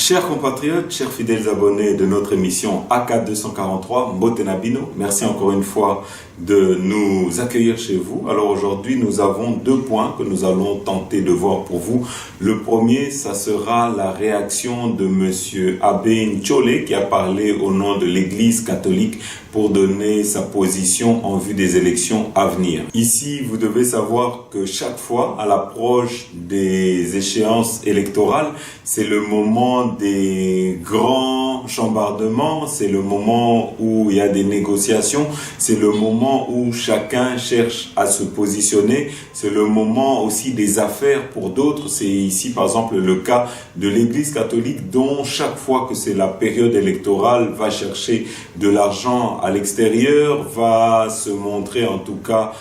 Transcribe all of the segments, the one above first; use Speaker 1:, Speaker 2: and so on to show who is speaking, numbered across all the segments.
Speaker 1: Chers compatriotes, chers fidèles abonnés de notre émission AK 243, Mbotenabino, merci encore une fois de nous accueillir chez vous. Alors aujourd'hui, nous avons deux points que nous allons tenter de voir pour vous. Le premier, ça sera la réaction de Monsieur Abbé Nchole qui a parlé au nom de l'Église catholique pour donner sa position en vue des élections à venir. Ici, vous devez savoir que chaque fois, à l'approche des échéances électorales, c'est le moment des grands chambardements, c'est le moment où il y a des négociations, c'est le moment où chacun cherche à se positionner, c'est le moment aussi des affaires pour d'autres. C'est ici par exemple le cas de l'Église catholique dont chaque fois que c'est la période électorale va chercher de l'argent à l'extérieur, va se montrer en tout cas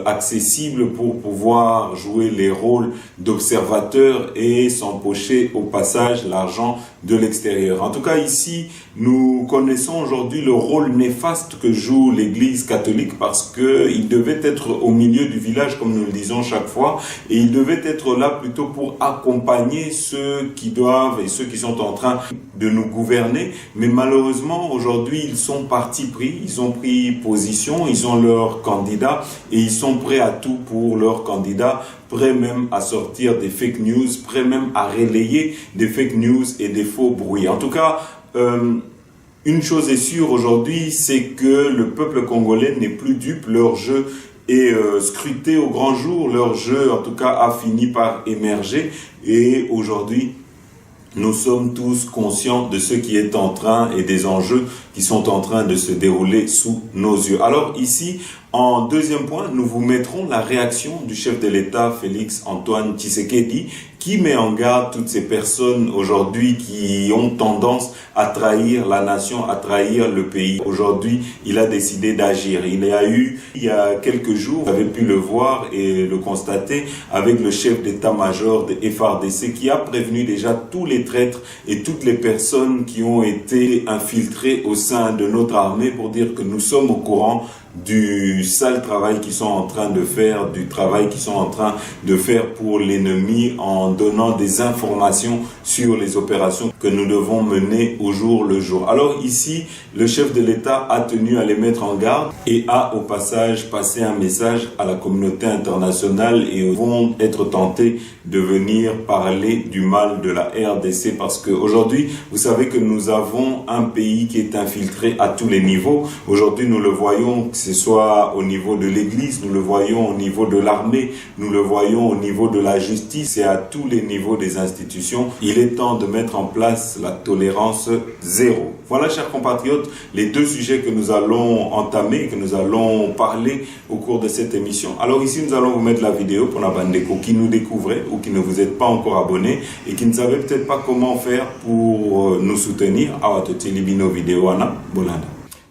Speaker 1: accessible pour pouvoir jouer les rôles d'observateur et s'empocher au passage l'argent de l'extérieur. En tout cas ici, nous connaissons aujourd'hui le rôle néfaste que joue l'Église catholique parce que il devait être au milieu du village, comme nous le disons chaque fois, et il devait être là plutôt pour accompagner ceux qui doivent et ceux qui sont en train de nous gouverner. Mais malheureusement, aujourd'hui, ils sont partis pris, ils ont pris position, ils ont leur candidat et ils sont prêts à tout pour leur candidat, prêts même à sortir des fake news, prêts même à relayer des fake news et des faux bruits. En tout cas, une chose est sûre aujourd'hui, c'est que le peuple congolais n'est plus dupe, leur jeu est scruté au grand jour, leur jeu en tout cas a fini par émerger et aujourd'hui, nous sommes tous conscients de ce qui est en train et des enjeux qui sont en train de se dérouler sous nos yeux. Alors ici, en deuxième point, nous vous mettrons la réaction du chef de l'État, Félix Antoine Tshisekedi, qui met en garde toutes ces personnes aujourd'hui qui ont tendance à trahir la nation, à trahir le pays. Aujourd'hui, il a décidé d'agir. Il y a quelques jours, vous avez pu le voir et le constater avec le chef d'état-major de FARDC qui a prévenu déjà tous les traîtres et toutes les personnes qui ont été infiltrées au sein de notre armée pour dire que nous sommes au courant du sale travail qu'ils sont en train de faire, du travail qu'ils sont en train de faire pour l'ennemi en donnant des informations sur les opérations que nous devons mener au jour le jour. Alors ici, le chef de l'État a tenu à les mettre en garde et a au passage passé un message à la communauté internationale et vont être tentés de venir parler du mal de la RDC parce qu'aujourd'hui, vous savez que nous avons un pays qui est infiltré à tous les niveaux. Aujourd'hui, nous le voyons, que ce soit au niveau de l'Église, nous le voyons au niveau de l'armée, nous le voyons au niveau de la justice et à tous les niveaux des institutions. Il est temps de mettre en place la tolérance zéro. Voilà, chers compatriotes, les deux sujets que nous allons entamer, que nous allons parler au cours de cette émission. Alors ici, nous allons vous mettre la vidéo pour la bandeko qui nous découvrez ou qui ne vous êtes pas encore abonné et qui ne savez peut-être pas comment faire pour nous soutenir.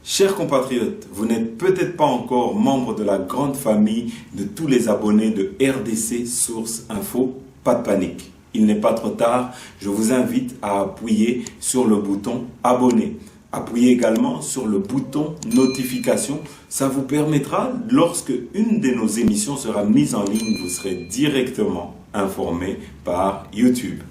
Speaker 1: Chers compatriotes, vous n'êtes peut-être pas encore membre de la grande famille de tous les abonnés de RDC Source Info. Pas de panique. Il n'est pas trop tard, je vous invite à appuyer sur le bouton abonner. Appuyez également sur le bouton notification. Ça vous permettra, lorsque une de nos émissions sera mise en ligne, vous serez directement informé par YouTube.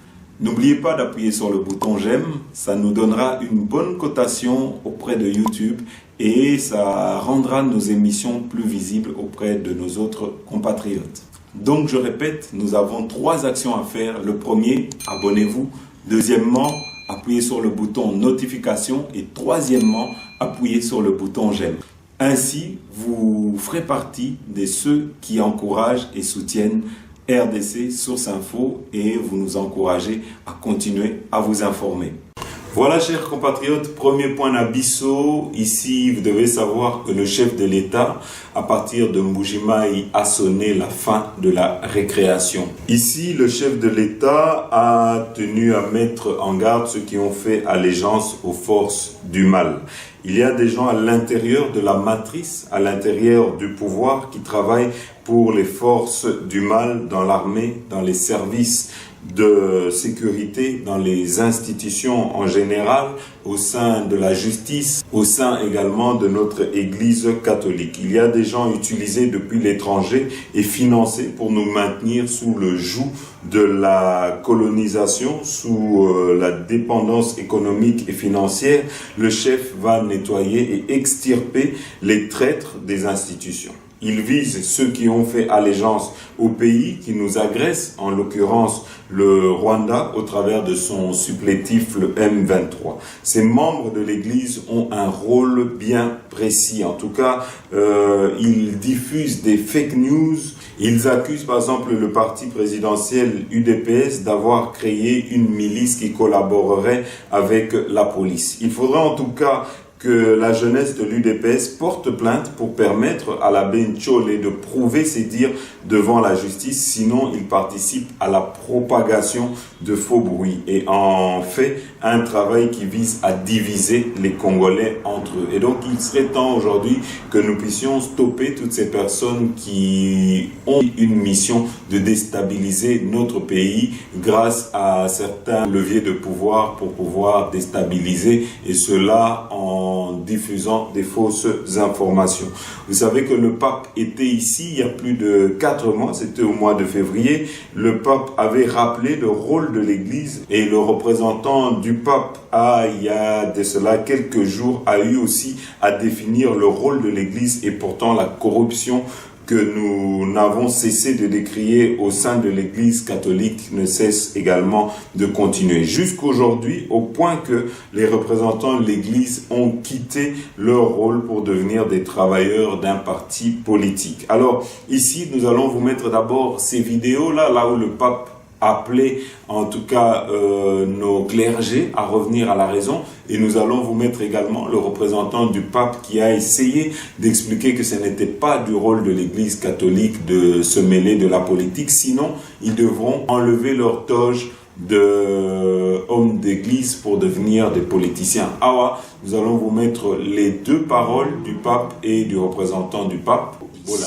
Speaker 1: N'oubliez pas d'appuyer sur le bouton j'aime, ça nous donnera une bonne cotation auprès de YouTube et ça rendra nos émissions plus visibles auprès de nos autres compatriotes. Donc je répète, nous avons 3 actions à faire. Le premier, abonnez-vous. Deuxièmement, appuyez sur le bouton notification. Et troisièmement, appuyez sur le bouton j'aime. Ainsi, vous ferez partie de ceux qui encouragent et soutiennent RDC Source Info et vous nous encouragez à continuer à vous informer. Voilà, chers compatriotes, premier point d'abisso. Ici, vous devez savoir que le chef de l'État, à partir de Mbujimayi, a sonné la fin de la récréation. Ici, le chef de l'État a tenu à mettre en garde ceux qui ont fait allégeance aux forces du mal. Il y a des gens à l'intérieur de la matrice, à l'intérieur du pouvoir, qui travaillent pour les forces du mal dans l'armée, dans les services de sécurité dans les institutions en général, au sein de la justice, au sein également de notre Église catholique. Il y a des gens utilisés depuis l'étranger et financés pour nous maintenir sous le joug de la colonisation, sous la dépendance économique et financière. Le chef va nettoyer et extirper les traîtres des institutions. Il vise ceux qui ont fait allégeance au pays qui nous agresse, en l'occurrence le Rwanda, au travers de son supplétif, le M23. Ces membres de l'Église ont un rôle bien précis. En tout cas, ils diffusent des fake news. Ils accusent par exemple le parti présidentiel UDPS d'avoir créé une milice qui collaborerait avec la police. Il faudra en tout cas que la jeunesse de l'UDPS porte plainte pour permettre à l'abbé Nchole de prouver ses dires devant la justice, sinon il participe à la propagation de faux bruits et en fait un travail qui vise à diviser les Congolais entre eux. Et donc il serait temps aujourd'hui que nous puissions stopper toutes ces personnes qui ont une mission de déstabiliser notre pays grâce à certains leviers de pouvoir pour pouvoir déstabiliser, et cela en diffusant des fausses informations. Vous savez que le pape était ici il y a plus de 4 mois, c'était au mois de février. Le pape avait rappelé le rôle de l'Église et le représentant du pape il y a de cela quelques jours a eu aussi à définir le rôle de l'Église, et pourtant la corruption que nous n'avons cessé de décrier au sein de l'Église catholique ne cesse également de continuer. Jusqu'aujourd'hui, au point que les représentants de l'Église ont quitté leur rôle pour devenir des travailleurs d'un parti politique. Alors, ici, nous allons vous mettre d'abord ces vidéos-là, là où le pape appelait en tout cas nos clergés à revenir à la raison, et nous allons vous mettre également le représentant du pape qui a essayé d'expliquer que ce n'était pas du rôle de l'Église catholique de se mêler de la politique, sinon ils devront enlever leur toge d'hommes d'église pour devenir des politiciens. Nous allons vous mettre les 2 paroles du pape et du représentant du pape. Voilà.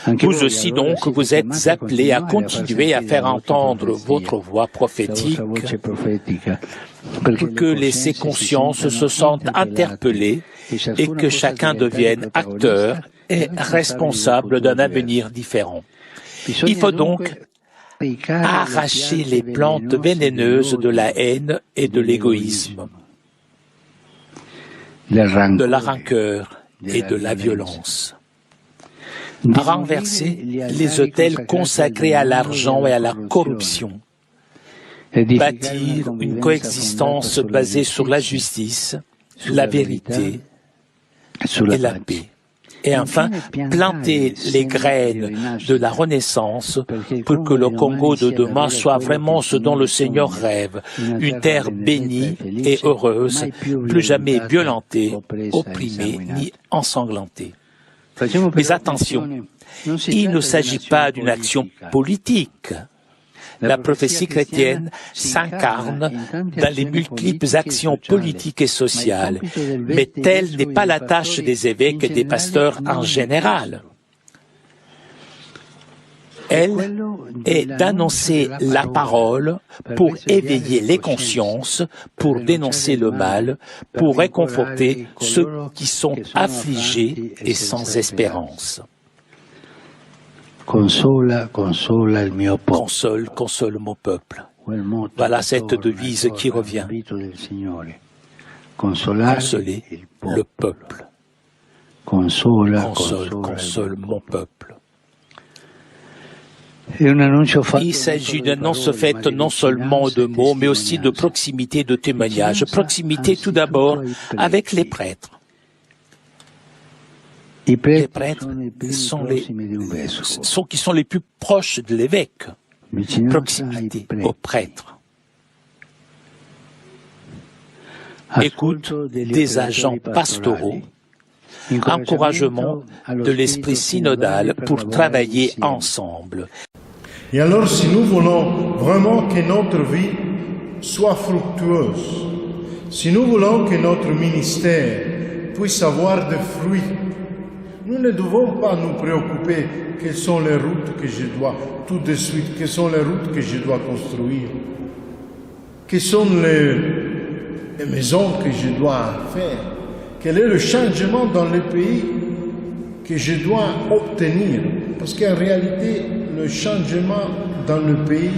Speaker 2: Vous aussi donc, vous êtes appelés à continuer à faire entendre votre voix prophétique pour que les consciences se sentent interpellées et que chacun devienne acteur et responsable d'un avenir différent. Il faut donc arracher les plantes vénéneuses de la haine et de l'égoïsme, de la rancœur et de la violence. Renverser les autels consacrés à l'argent et à la corruption, bâtir une coexistence basée sur la justice, la vérité et la paix. Et enfin, planter les graines de la Renaissance pour que le Congo de demain soit vraiment ce dont le Seigneur rêve, une terre bénie et heureuse, plus jamais violentée, opprimée ni ensanglantée. Mais attention, il ne s'agit pas d'une action politique. La prophétie chrétienne s'incarne dans les multiples actions politiques et sociales, mais telle n'est pas la tâche des évêques et des pasteurs en général. Elle est d'annoncer la parole pour éveiller les consciences, pour dénoncer le mal, pour réconforter ceux qui sont affligés et sans espérance.
Speaker 3: Console,
Speaker 2: console mon peuple. Voilà cette devise qui revient. Consoler le peuple. Console mon peuple. Il s'agit d'annonce faite non seulement de mots, mais aussi de proximité, de témoignage. Proximité tout d'abord avec les prêtres. Les prêtres sont les plus proches de l'évêque. Proximité aux prêtres. Écoute des agents pastoraux. Encouragement de l'esprit synodal pour travailler ensemble.
Speaker 4: Et alors, si nous voulons vraiment que notre vie soit fructueuse, si nous voulons que notre ministère puisse avoir des fruits, Nous ne devons pas nous préoccuper quelles sont les routes que je dois tout de suite, quelles sont les routes que je dois construire, quelles sont les maisons que je dois faire, quel est le changement dans le pays que je dois obtenir. Parce qu'en réalité, le changement dans le pays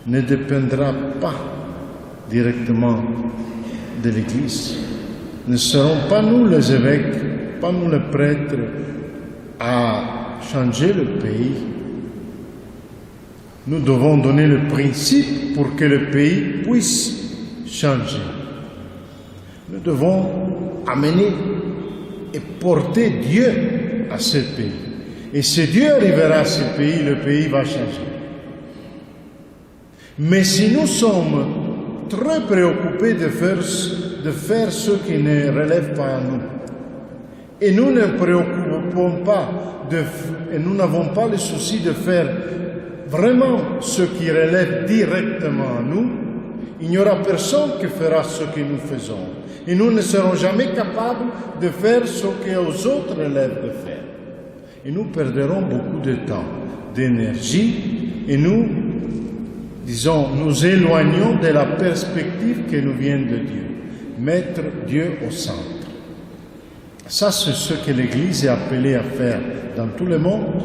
Speaker 4: ne dépendra pas directement de l'Église. Ne serons pas nous les évêques, pas nous les prêtres, à changer le pays. Nous devons donner le principe pour que le pays puisse changer. Nous devons amener et porter Dieu à ce pays. Et si Dieu arrivera à ce pays, le pays va changer. Mais si nous sommes très préoccupés de faire ce qui ne relève pas à nous, et nous ne préoccupons pas, et nous n'avons pas le souci de faire vraiment ce qui relève directement à nous, il n'y aura personne qui fera ce que nous faisons. Et nous ne serons jamais capables de faire ce qu'aux autres relève de faire. Et nous perdrons beaucoup de temps, d'énergie, et nous éloignons de la perspective qui nous vient de Dieu. Mettre Dieu au centre. Ça, c'est ce que l'Église est appelée à faire dans tout le monde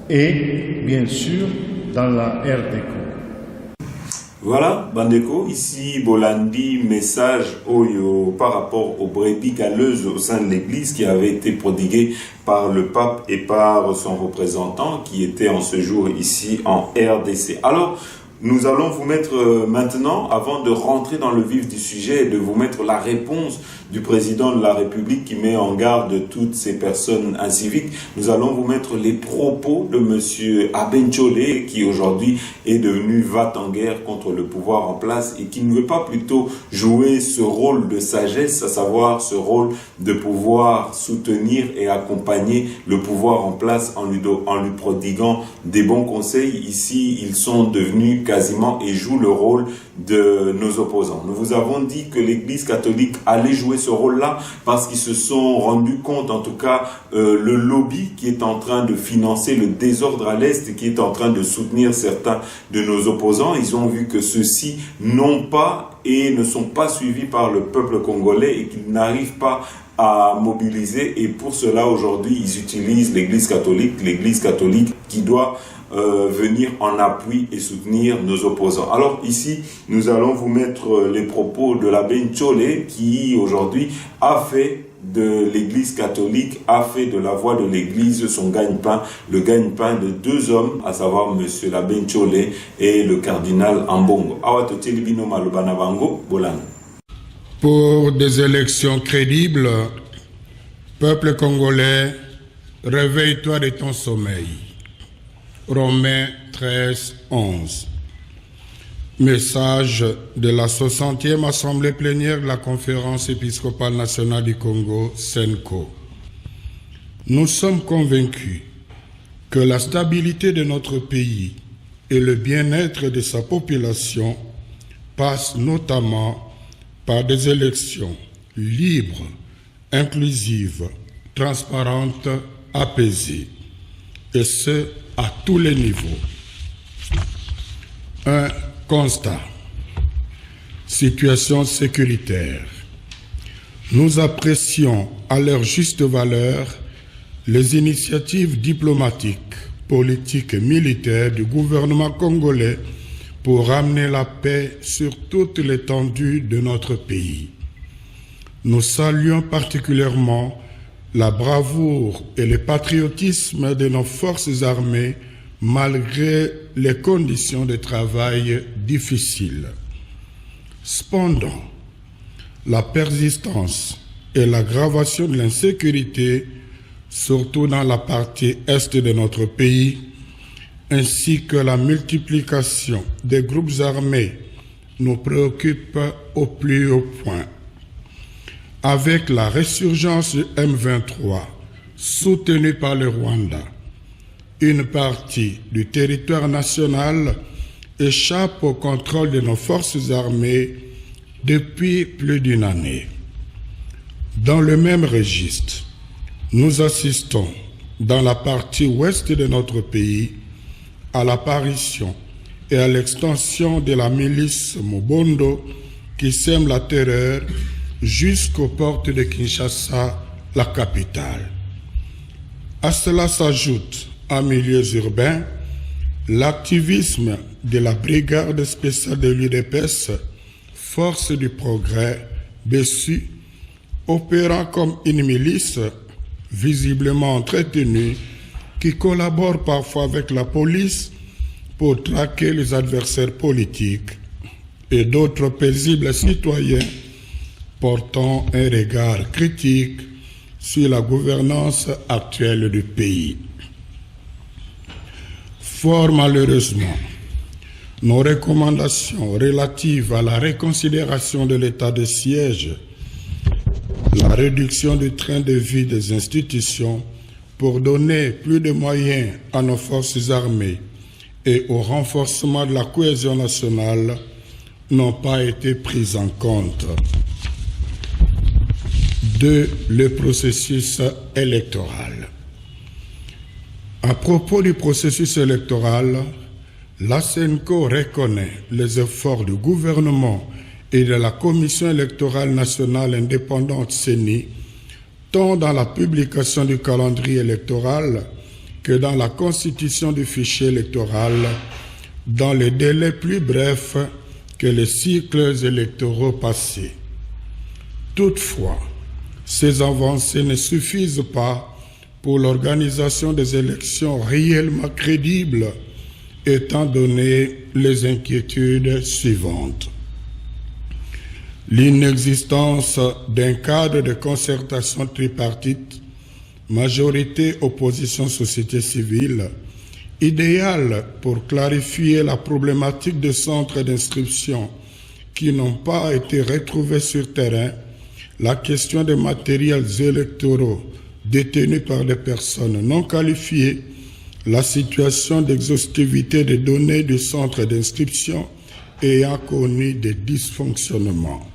Speaker 4: et, bien sûr, dans la RDC.
Speaker 1: Voilà, Bandeko, ici Bolandi, message par rapport aux brebis galeuses au sein de l'Église qui avait été prodigué par le pape et par son représentant qui était en ce jour ici en RDC. Alors, nous allons vous mettre maintenant, avant de rentrer dans le vif du sujet, de vous mettre la réponse du président de la République qui met en garde toutes ces personnes inciviques. Nous allons vous mettre les propos de monsieur Abenchole qui aujourd'hui est devenu va-t-en-guerre contre le pouvoir en place et qui ne veut pas plutôt jouer ce rôle de sagesse, à savoir ce rôle de pouvoir soutenir et accompagner le pouvoir en place en lui prodiguant des bons conseils. Ici, ils sont devenus quasiment et jouent le rôle de nos opposants. Nous vous avons dit que l'Église catholique allait jouer ce rôle-là parce qu'ils se sont rendus compte, en tout cas, le lobby qui est en train de financer le désordre à l'Est et qui est en train de soutenir certains de nos opposants. Ils ont vu que ceux-ci n'ont pas et ne sont pas suivis par le peuple congolais et qu'ils n'arrivent pas à mobiliser. Et pour cela, aujourd'hui, ils utilisent l'Église catholique qui doit venir en appui et soutenir nos opposants. Alors ici, nous allons vous mettre les propos de l'abbé Nchole qui aujourd'hui a fait de l'Église catholique, a fait de la voix de l'Église son gagne-pain, le gagne-pain de deux hommes, à savoir monsieur l'abbé Nchole et le cardinal Ambongo.
Speaker 3: Pour des élections crédibles, peuple congolais, réveille-toi de ton sommeil. Romains 13, 11. Message de la 60e Assemblée plénière de la Conférence épiscopale nationale du Congo, CENCO. Nous sommes convaincus que la stabilité de notre pays et le bien-être de sa population passent notamment par des élections libres, inclusives, transparentes, apaisées, et ce, à tous les niveaux. Un constat. Situation sécuritaire. Nous apprécions à leur juste valeur les initiatives diplomatiques, politiques et militaires du gouvernement congolais pour ramener la paix sur toute l'étendue de notre pays. Nous saluons particulièrement la bravoure et le patriotisme de nos forces armées malgré les conditions de travail difficiles. Cependant, la persistance et l'aggravation de l'insécurité, surtout dans la partie est de notre pays, ainsi que la multiplication des groupes armés nous préoccupent au plus haut point. Avec la résurgence du M23, soutenue par le Rwanda, une partie du territoire national échappe au contrôle de nos forces armées depuis plus d'une année. Dans le même registre, nous assistons dans la partie ouest de notre pays à l'apparition et à l'extension de la milice Mobondo qui sème la terreur jusqu'aux portes de Kinshasa, la capitale. À cela s'ajoute, en milieux urbains, l'activisme de la brigade spéciale de l'UDPS, Force du Progrès, BESU, opérant comme une milice visiblement entretenue qui collabore parfois avec la police pour traquer les adversaires politiques et d'autres paisibles citoyens portant un regard critique sur la gouvernance actuelle du pays. Fort malheureusement, nos recommandations relatives à la reconsidération de l'état de siège, la réduction du train de vie des institutions pour donner plus de moyens à nos forces armées et au renforcement de la cohésion nationale n'ont pas été prises en compte. Le processus électoral. À propos du processus électoral, la CENCO reconnaît les efforts du gouvernement et de la Commission électorale nationale indépendante CENI, tant dans la publication du calendrier électoral que dans la constitution du fichier électoral, dans les délais plus brefs que les cycles électoraux passés. Toutefois, ces avancées ne suffisent pas pour l'organisation des élections réellement crédibles, étant donné les inquiétudes suivantes. L'inexistence d'un cadre de concertation tripartite, majorité, opposition, société civile, idéal pour clarifier la problématique des centres d'inscription qui n'ont pas été retrouvés sur terrain, la question des matériels électoraux détenus par des personnes non qualifiées, la situation d'exhaustivité des données du centre d'inscription ayant connu des dysfonctionnements.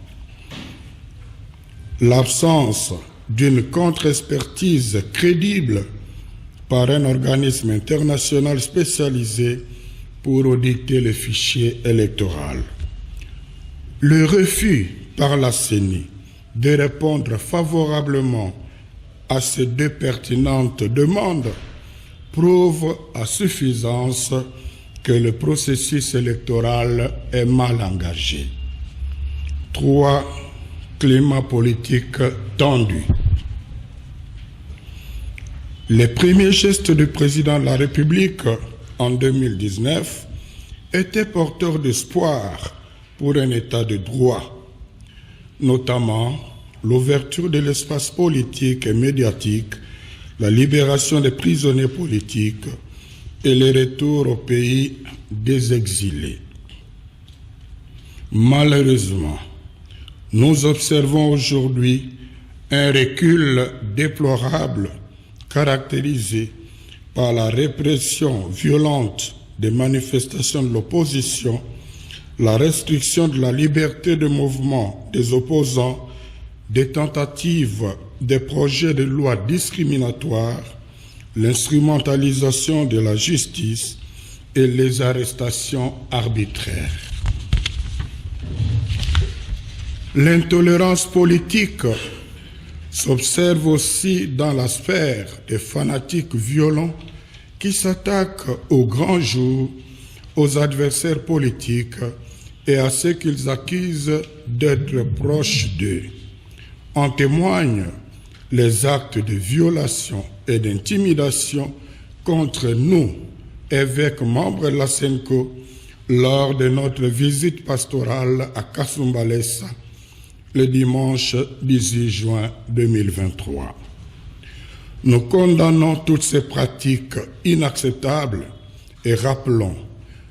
Speaker 3: L'absence d'une contre-expertise crédible par un organisme international spécialisé pour auditer le fichier électoral. Le refus par la CENI de répondre favorablement à ces deux pertinentes demandes prouve à suffisance que le processus électoral est mal engagé. 3. Climat politique tendu. Les premiers gestes du président de la République en 2019 étaient porteurs d'espoir pour un état de droit, notamment l'ouverture de l'espace politique et médiatique, la libération des prisonniers politiques et le retour au pays des exilés. Malheureusement, nous observons aujourd'hui un recul déplorable caractérisé par la répression violente des manifestations de l'opposition, la restriction de la liberté de mouvement des opposants, des tentatives des projets de loi discriminatoires, l'instrumentalisation de la justice et les arrestations arbitraires. L'intolérance politique s'observe aussi dans la sphère des fanatiques violents qui s'attaquent au grand jour, aux adversaires politiques et à ceux qu'ils accusent d'être proches d'eux. En témoignent les actes de violation et d'intimidation contre nous, évêques membres de la CENCO, lors de notre visite pastorale à Kasumbalesa, le dimanche 18 juin 2023. Nous condamnons toutes ces pratiques inacceptables et rappelons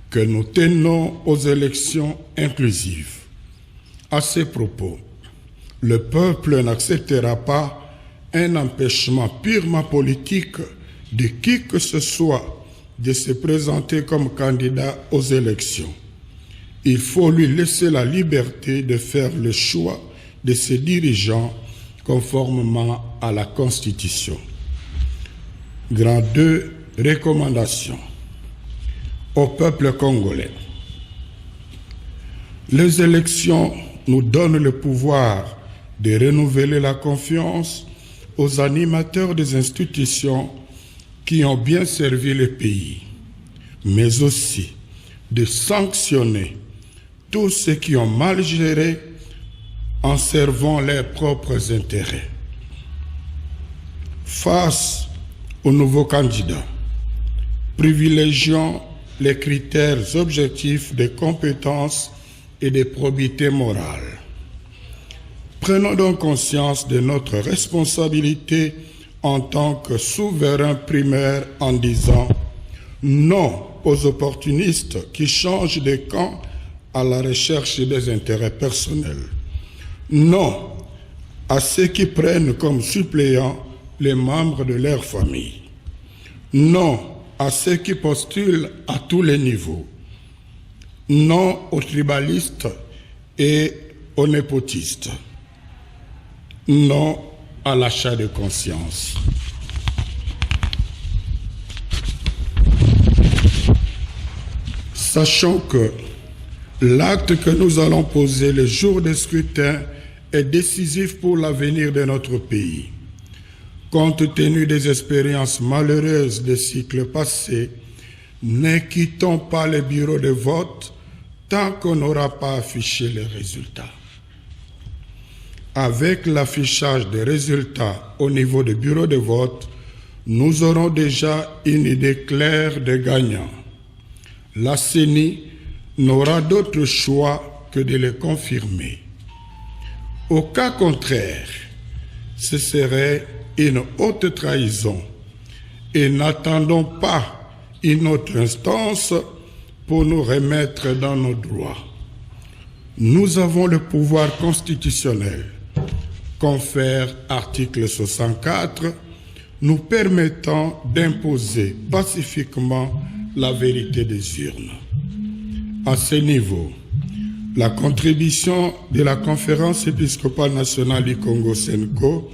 Speaker 3: que nous tenons aux élections inclusives. À ces propos, le peuple n'acceptera pas un empêchement purement politique de qui que ce soit de se présenter comme candidat aux élections. Il faut lui laisser la liberté de faire le choix de ses dirigeants conformément à la Constitution. Grand 2, recommandations au peuple congolais. Les élections nous donnent le pouvoir de renouveler la confiance aux animateurs des institutions qui ont bien servi le pays, mais aussi de sanctionner tous ceux qui ont mal géré en servant leurs propres intérêts. Face aux nouveaux candidats, privilégions les critères objectifs de compétences et de probité morale. Prenons donc conscience de notre responsabilité en tant que souverain primaire en disant non aux opportunistes qui changent de camp à la recherche des intérêts personnels. Non à ceux qui prennent comme suppléants les membres de leur famille. Non à ceux qui postulent à tous les niveaux. Non aux tribalistes et aux népotistes. Non à l'achat de conscience. Sachons que l'acte que nous allons poser le jour du scrutin est décisif pour l'avenir de notre pays. Compte tenu des expériences malheureuses des cycles passés, ne quittons pas les bureaux de vote tant qu'on n'aura pas affiché les résultats. Avec l'affichage des résultats au niveau des bureaux de vote, nous aurons déjà une idée claire des gagnants. La CENI n'aura d'autre choix que de les confirmer. Au cas contraire, ce serait une haute trahison et n'attendons pas une autre instance pour nous remettre dans nos droits. Nous avons le pouvoir constitutionnel, confère article 64, nous permettant d'imposer pacifiquement la vérité des urnes. À ce niveau, la contribution de la Conférence épiscopale nationale du Congo Senko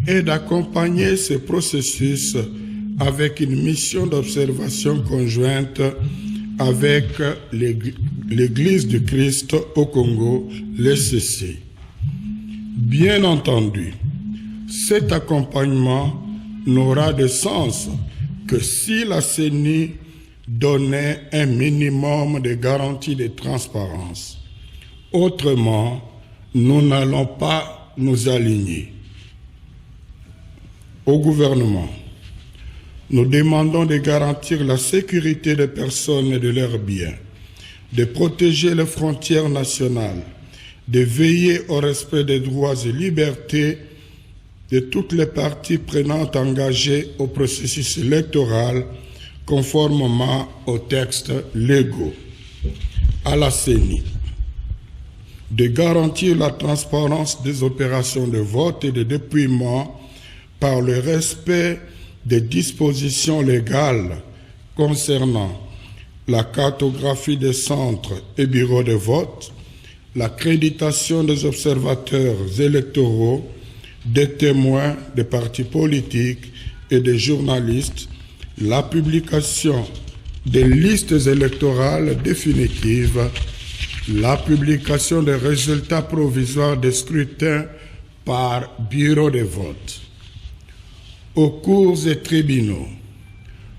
Speaker 3: est d'accompagner ce processus avec une mission d'observation conjointe avec l'Église du Christ au Congo, l'ECC. Bien entendu, cet accompagnement n'aura de sens que si la CENI donnait un minimum de garanties de transparence. Autrement, nous n'allons pas nous aligner. Au gouvernement, nous demandons de garantir la sécurité des personnes et de leurs biens, de protéger les frontières nationales, de veiller au respect des droits et libertés de toutes les parties prenantes engagées au processus électoral conformément aux textes légaux. À la CENI, de garantir la transparence des opérations de vote et de dépouillement par le respect des dispositions légales concernant la cartographie des centres et bureaux de vote, l'accréditation des observateurs électoraux, des témoins des partis politiques et des journalistes, la publication des listes électorales définitives, la publication des résultats provisoires des scrutins par bureau de vote. Aux cours et tribunaux,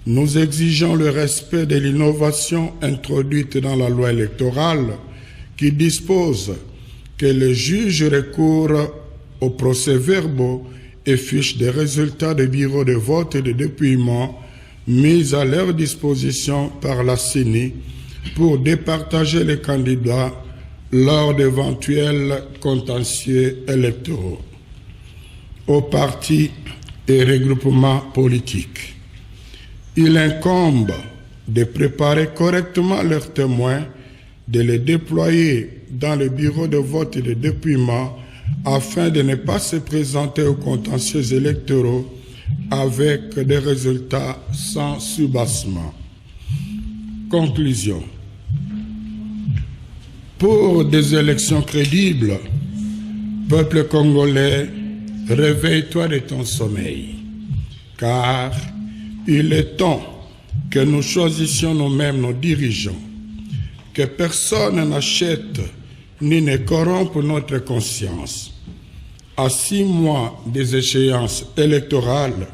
Speaker 3: nous exigeons le respect de l'innovation introduite dans la loi électorale qui dispose que les juges recourent aux procès-verbaux et fiches des résultats des bureaux de vote et de dépouillement mis à leur disposition par la CENI pour départager les candidats lors d'éventuels contentieux électoraux. Aux partis et regroupements politiques, il incombe de préparer correctement leurs témoins, de les déployer dans les bureaux de vote et de dépouillement afin de ne pas se présenter aux contentieux électoraux avec des résultats sans soubassement. Conclusion. Pour des élections crédibles, peuple congolais, réveille-toi de ton sommeil, car il est temps que nous choisissions nous-mêmes nos dirigeants, que personne n'achète ni ne corrompe notre conscience. À 6 mois des échéances électorales,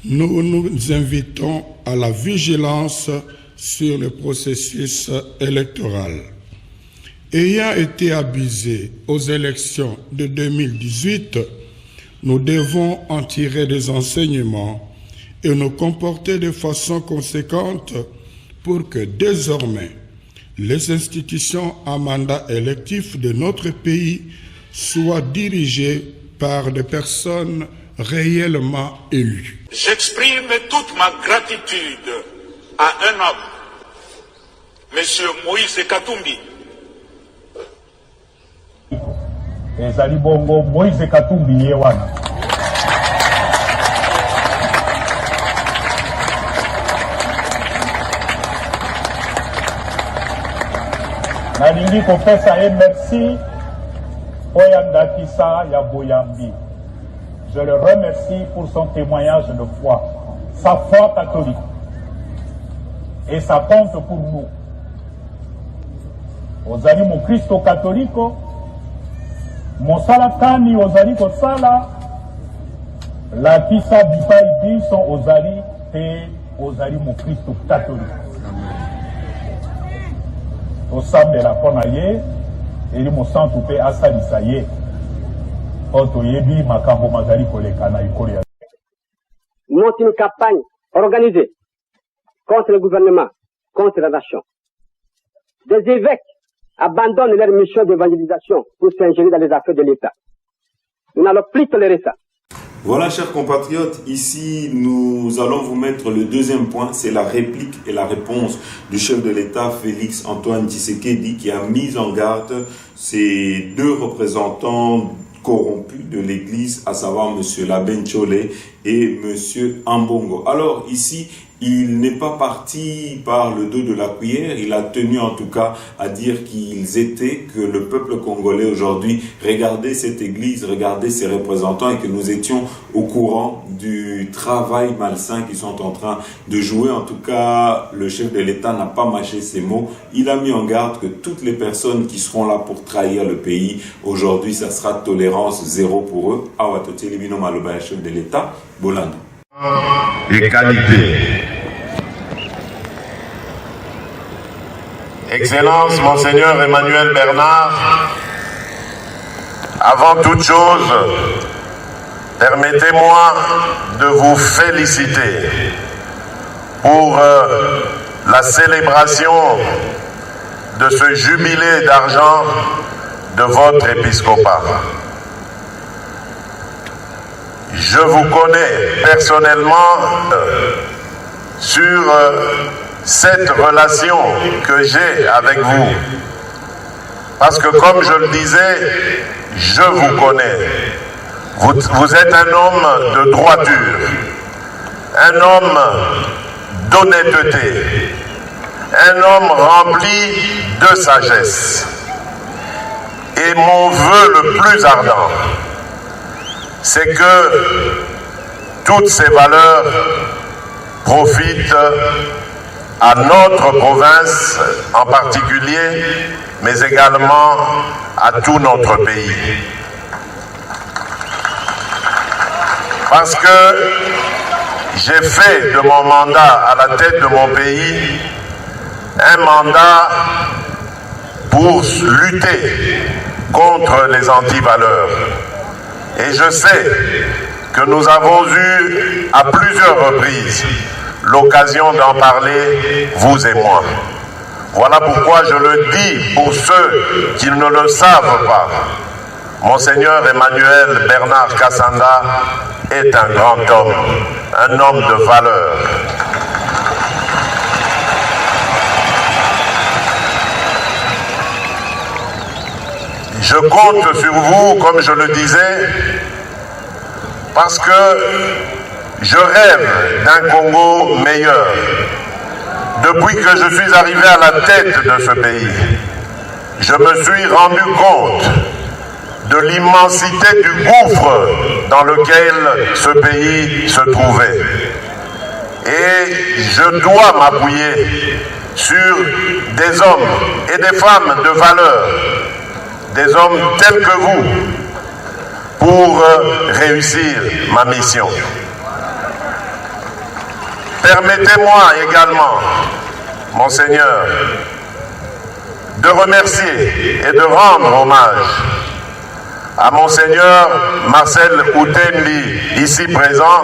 Speaker 3: nous nous invitons à la vigilance sur le processus électoral. Ayant été abusés aux élections de 2018, nous devons en tirer des enseignements et nous comporter de façon conséquente pour que désormais les institutions à mandat électif de notre pays soient dirigées par des personnes réellement élues.
Speaker 5: J'exprime toute ma gratitude à un homme, M. Moïse Katumbi.
Speaker 6: ezali bongo Moïse Katumbi ye wana nalingi kopesa ye merci oya ndakisa ya boyambi. Je le remercie pour son témoignage de foi, sa foi catholique, et ça compte pour nous. Ozali mo Christo catholico, mosala kani ozali kosala, la kisa bipai biso ozali te ozali mo Christo catholique. Osambela pona ye, eli mo santu pe asalisa ye.
Speaker 7: Monte une campagne organisée contre le gouvernement, contre la nation. Des évêques abandonnent leur mission d'évangélisation pour s'ingérer dans les affaires de l'État. Nous n'allons plus tolérer ça.
Speaker 1: Voilà, chers compatriotes, ici nous allons vous mettre le deuxième point, c'est la réplique et la réponse du chef de l'État Félix Antoine Tshisekedi qui a mis en garde ses 2 représentants corrompus de l'Église, à savoir M. Labenchole et M. Ambongo. Alors ici, il n'est pas parti par le dos de la cuillère, il a tenu en tout cas à dire qu'ils étaient, que le peuple congolais aujourd'hui regardait cette église, regardait ses représentants et que nous étions au courant du travail malsain qu'ils sont en train de jouer. En tout cas, le chef de l'État n'a pas mâché ses mots. Il a mis en garde que toutes les personnes qui seront là pour trahir le pays, aujourd'hui, ça sera tolérance zéro pour eux. Awatote Libino Maloba, chef de l'État, Bolando.
Speaker 8: Et qualité. Excellence, Monseigneur Emmanuel Bernard, avant toute chose, permettez-moi de vous féliciter pour la célébration de ce jubilé d'argent de votre épiscopat. Je vous connais personnellement sur cette relation que j'ai avec vous. Parce que comme je le disais, je vous connais. Vous êtes un homme de droiture, un homme d'honnêteté, un homme rempli de sagesse. Et mon vœu le plus ardent, c'est que toutes ces valeurs profitent à notre province en particulier, mais également à tout notre pays. Parce que j'ai fait de mon mandat à la tête de mon pays un mandat pour lutter contre les antivaleurs. Et je sais que nous avons eu à plusieurs reprises l'occasion d'en parler, vous et moi. Voilà pourquoi je le dis pour ceux qui ne le savent pas. Monseigneur Emmanuel Bernard Kassanda est un grand homme, un homme de valeur. Je compte sur vous, comme je le disais, parce que je rêve d'un Congo meilleur. Depuis que je suis arrivé à la tête de ce pays, je me suis rendu compte de l'immensité du gouffre dans lequel ce pays se trouvait. Et je dois m'appuyer sur des hommes et des femmes de valeur, des hommes tels que vous, pour réussir ma mission. Permettez-moi également, Monseigneur, de remercier et de rendre hommage à Monseigneur Marcel Outembi, ici présent,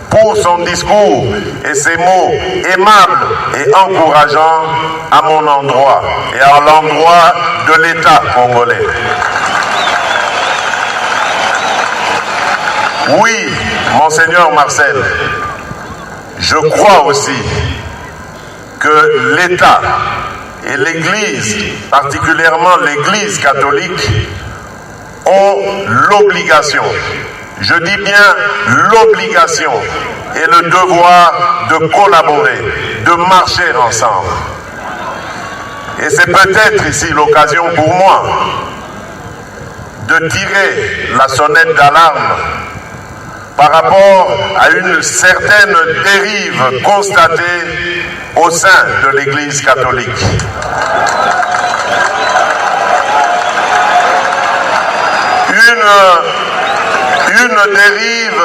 Speaker 8: pour son discours et ses mots aimables et encourageants à mon endroit et à l'endroit de l'État congolais. Oui, Monseigneur Marcel, je crois aussi que l'État et l'Église, particulièrement l'Église catholique, ont l'obligation, je dis bien l'obligation et le devoir de collaborer, de marcher ensemble. Et c'est peut-être ici l'occasion pour moi de tirer la sonnette d'alarme par rapport à une certaine dérive constatée au sein de l'Église catholique. Une dérive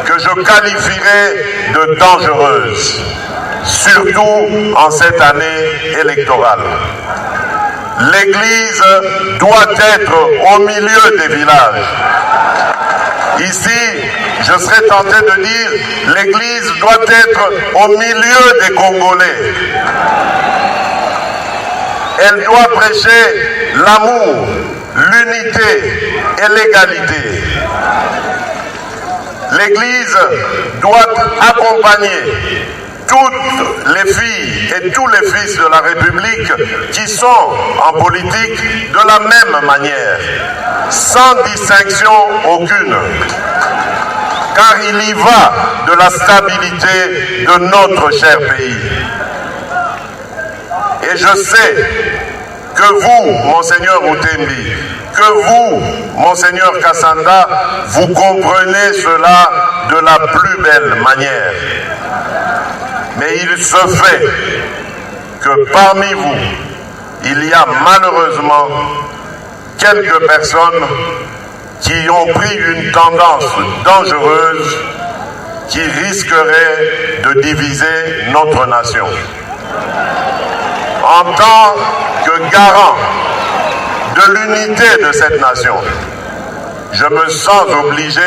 Speaker 8: que je qualifierais de dangereuse, surtout en cette année électorale. L'Église doit être au milieu des villages. Ici, je serais tenté de dire, l'Église doit être au milieu des Congolais. Elle doit prêcher l'amour, l'unité et l'égalité. L'Église doit accompagner toutes les filles et tous les fils de la République qui sont en politique de la même manière, sans distinction aucune. Car il y va de la stabilité de notre cher pays. Et je sais que vous, Monseigneur Outembi, que vous, Monseigneur Kassanda, vous comprenez cela de la plus belle manière. Mais il se fait que parmi vous, il y a malheureusement quelques personnes qui ont pris une tendance dangereuse qui risquerait de diviser notre nation. En tant que garant de l'unité de cette nation, je me sens obligé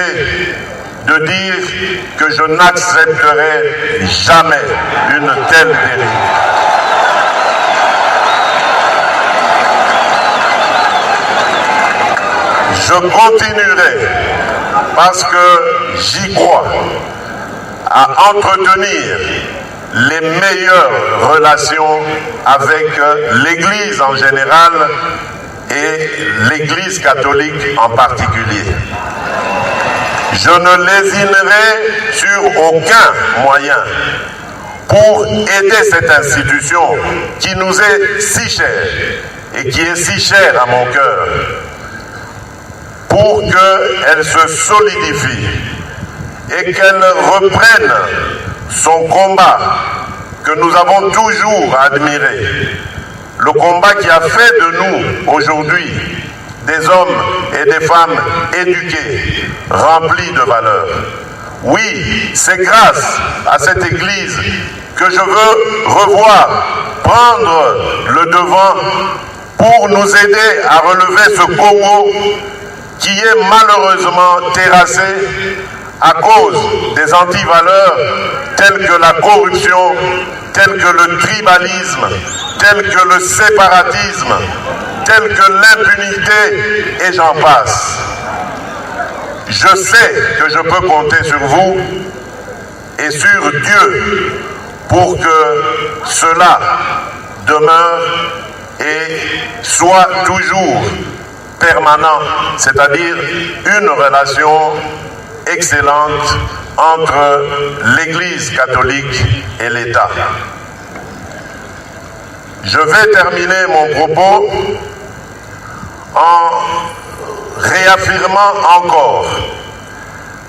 Speaker 8: de dire que je n'accepterai jamais une telle dérive. Je continuerai, parce que j'y crois, à entretenir les meilleures relations avec l'Église en général et l'Église catholique en particulier. Je ne lésinerai sur aucun moyen pour aider cette institution qui nous est si chère et qui est si chère à mon cœur, pour qu'elle se solidifie et qu'elle reprenne son combat que nous avons toujours admiré, le combat qui a fait de nous aujourd'hui des hommes et des femmes éduqués, remplis de valeurs. Oui, c'est grâce à cette Église que je veux revoir, prendre le devant pour nous aider à relever ce Congo qui est malheureusement terrassé à cause des antivaleurs telles que la corruption, telles que le tribalisme, telles que le séparatisme, telles que l'impunité, et j'en passe. Je sais que je peux compter sur vous et sur Dieu pour que cela demeure et soit toujours permanent, c'est-à-dire une relation excellente entre l'Église catholique et l'État. Je vais terminer mon propos en réaffirmant encore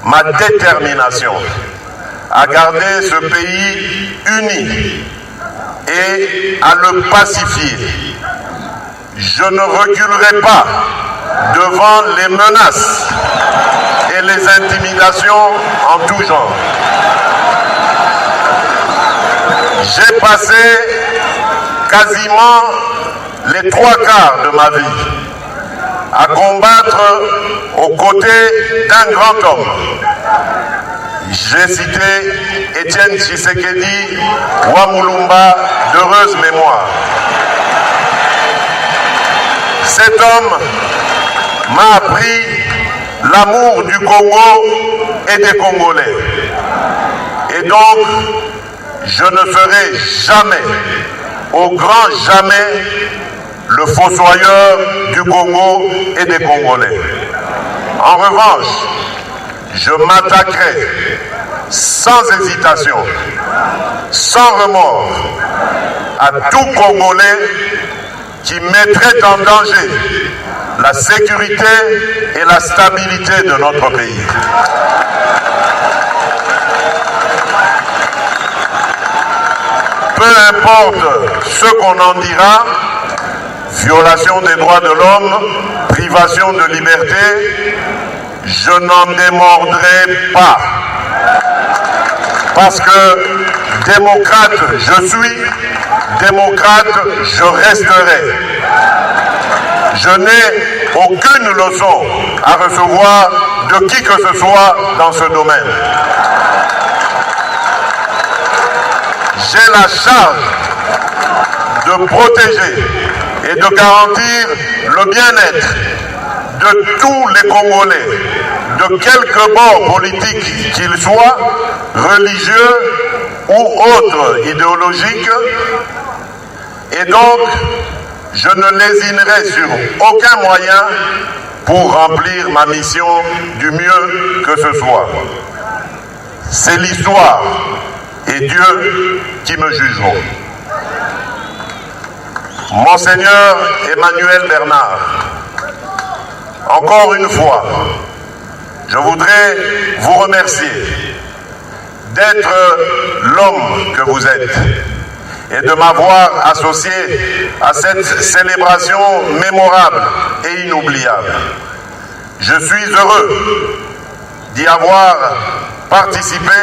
Speaker 8: ma détermination à garder ce pays uni et à le pacifier. Je ne reculerai pas devant les menaces et les intimidations en tout genre. J'ai passé quasiment les 3 quarts de ma vie à combattre aux côtés d'un grand homme. J'ai cité Étienne Tshisekedi Wamulumba d'heureuse mémoire. Cet homme m'a appris l'amour du Congo et des Congolais. Et donc, je ne serai jamais, au grand jamais, le fossoyeur du Congo et des Congolais. En revanche, je m'attaquerai sans hésitation, sans remords, à tout Congolais qui mettrait en danger la sécurité et la stabilité de notre pays. Peu importe ce qu'on en dira, violation des droits de l'homme, privation de liberté, je n'en démordrai pas. Parce que démocrate je suis, démocrate je resterai. Je n'ai aucune leçon à recevoir de qui que ce soit dans ce domaine. J'ai la charge de protéger et de garantir le bien-être de tous les Congolais, de quelque bord politique qu'ils soient, religieux ou autres idéologiques. Et donc, je ne lésinerai sur aucun moyen pour remplir ma mission du mieux que ce soit. C'est l'histoire et Dieu qui me jugeront. Monseigneur Emmanuel Bernard, encore une fois, je voudrais vous remercier d'être l'homme que vous êtes et de m'avoir associé à cette célébration mémorable et inoubliable. Je suis heureux d'y avoir participé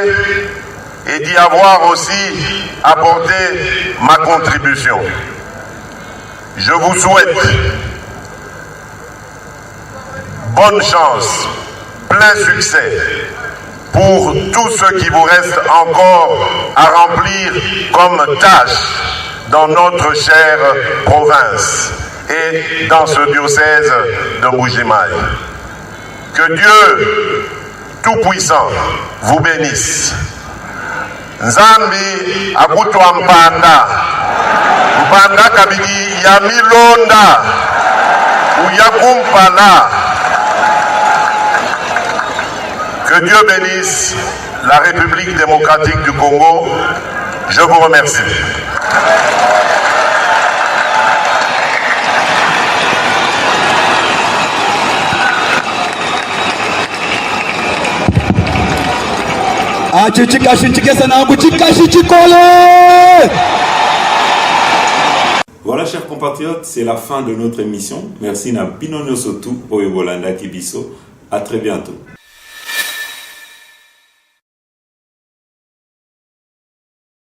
Speaker 8: et d'y avoir aussi apporté ma contribution. Je vous souhaite bonne chance, plein succès pour tout ce qui vous reste encore à remplir comme tâche dans notre chère province et dans ce diocèse de Mbuji-Mayi. Que Dieu Tout-Puissant vous bénisse. Nzambi akutwa mpanda kabidi ya milonda uyakumpala. Que Dieu bénisse la République démocratique du Congo. Je vous remercie.
Speaker 1: Voilà, chers compatriotes, c'est la fin de notre émission. Merci na Binono Sotou, Oebolanda Kibiso. À très bientôt.